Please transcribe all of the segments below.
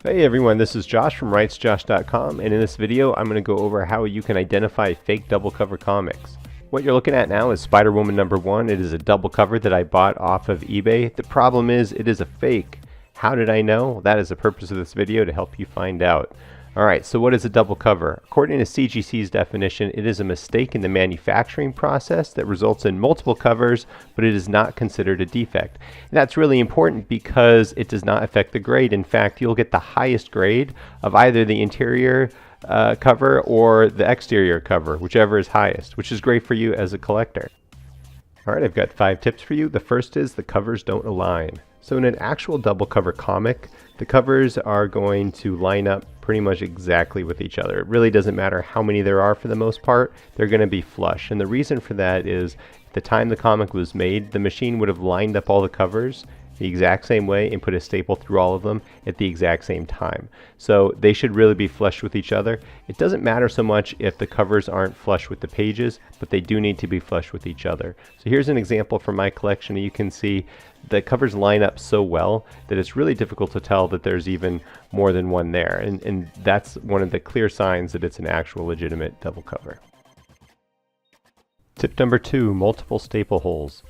Hey everyone, this is Josh from WritesJosh.com, and in this video I'm going to go over how you can identify fake double cover comics. What you're looking at now is Spider-Woman #1. It is a double cover that I bought off of eBay. The problem is it is a fake. How did I know? That is the purpose of this video, to help you find out. Alright, so what is a double cover? According to CGC's definition, it is a mistake in the manufacturing process that results in multiple covers, but it is not considered a defect. And that's really important because it does not affect the grade. In fact, you'll get the highest grade of either the interior cover or the exterior cover, whichever is highest, which is great for you as a collector. Alright, I've got 5 tips for you. The first is the covers don't align. So in an actual double cover comic, the covers are going to line up pretty much exactly with each other. It really doesn't matter how many there are for the most part, they're going to be flush. And the reason for that is at the time the comic was made, the machine would have lined up all the covers the exact same way and put a staple through all of them at the exact same time. So they should really be flush with each other. It doesn't matter so much if the covers aren't flush with the pages, but they do need to be flush with each other. So here's an example from my collection. You can see the covers line up so well that it's really difficult to tell that there's even more than one there. And that's one of the clear signs that it's an actual legitimate double cover. Tip number 2, multiple staple holes.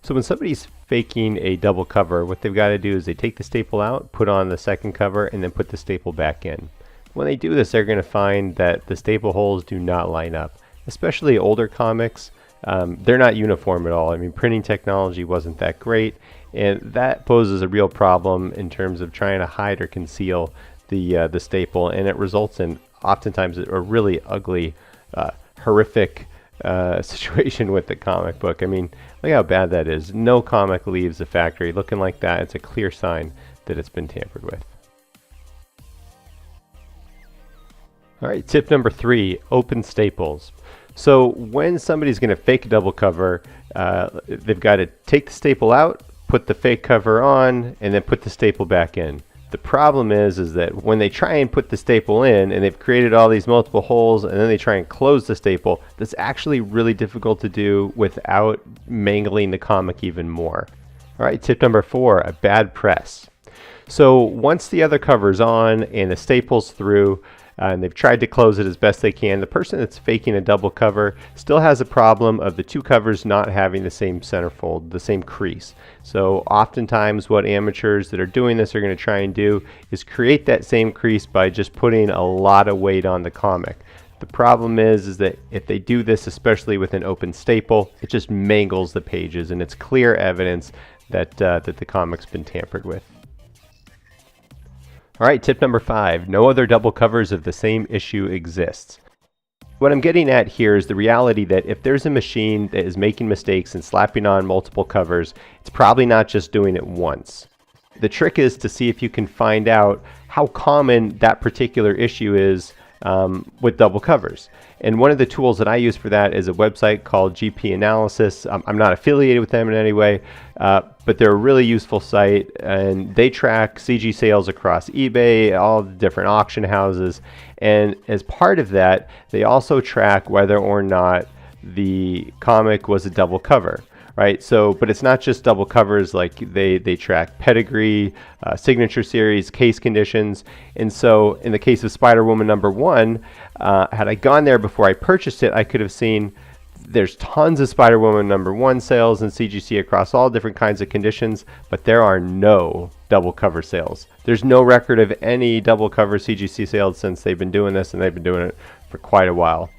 So when somebody's faking a double cover, what they've got to do is they take the staple out, put on the second cover, and then put the staple back in. When they do this, they're going to find that the staple holes do not line up. Especially older comics, they're not uniform at all. I mean, printing technology wasn't that great, and that poses a real problem in terms of trying to hide or conceal the staple, and it results in oftentimes a really ugly, horrific situation with the comic book. I mean, look how bad that is. No comic leaves the factory looking like that. It's a clear sign that it's been tampered with. Alright, tip number 3, open staples. So when somebody's going to fake a double cover, they've got to take the staple out, put the fake cover on, and then put the staple back in. The problem is that when they try and put the staple in, and they've created all these multiple holes, and then they try and close the staple, that's actually really difficult to do without mangling the comic even more. Alright, tip number 4, a bad press. So once the other cover's on and the staple's through, and they've tried to close it as best they can, the person that's faking a double cover still has a problem of the two covers not having the same centerfold, the same crease. So oftentimes what amateurs that are doing this are going to try and do is create that same crease by just putting a lot of weight on the comic. The problem is that if they do this, especially with an open staple, it just mangles the pages, and it's clear evidence that the comic's been tampered with. Alright, tip number 5, no other double covers of the same issue exists. What I'm getting at here is the reality that if there's a machine that is making mistakes and slapping on multiple covers, it's probably not just doing it once. The trick is to see if you can find out how common that particular issue is with double covers. And one of the tools that I use for that is a website called GP Analysis. I'm not affiliated with them in any way, but they're a really useful site, and they track CG sales across eBay, all the different auction houses, and as part of that, they also track whether or not the comic was a double cover. Right, so but it's not just double covers. Like they track pedigree, signature series, case conditions. And so in the case of Spider-Woman #1, had I gone there before I purchased it, I could have seen there's tons of Spider-Woman #1 sales in CGC across all different kinds of conditions, but there are no double cover sales. There's no record of any double cover CGC sales since they've been doing this, and they've been doing it for quite a while.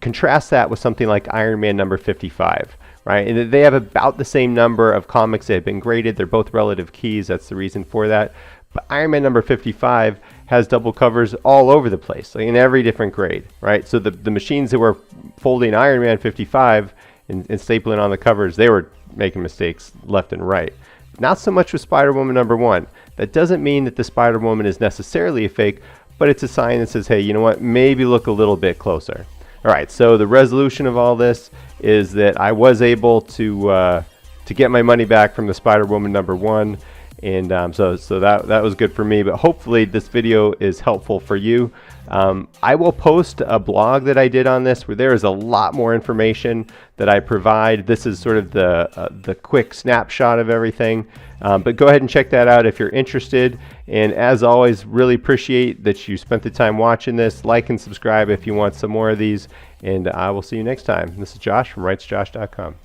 Contrast that with something like Iron Man #55. Right, and they have about the same number of comics that have been graded. They're both relative keys. That's the reason for that. But Iron Man #55 has double covers all over the place, like in every different grade. Right, so the machines that were folding Iron Man #55 and stapling on the covers, they were making mistakes left and right. Not so much with Spider-Woman #1. That doesn't mean that the Spider-Woman is necessarily a fake, but it's a sign that says, hey, you know what? Maybe look a little bit closer. Alright, so the resolution of all this is that I was able to get my money back from the Spider-Woman #1, And so that was good for me, but hopefully this video is helpful for you. I will post a blog that I did on this where there is a lot more information that I provide. This is sort of the quick snapshot of everything, but go ahead and check that out if you're interested. And as always, really appreciate that you spent the time watching this. Like and subscribe if you want some more of these, and I will see you next time. This is Josh from writesjosh.com.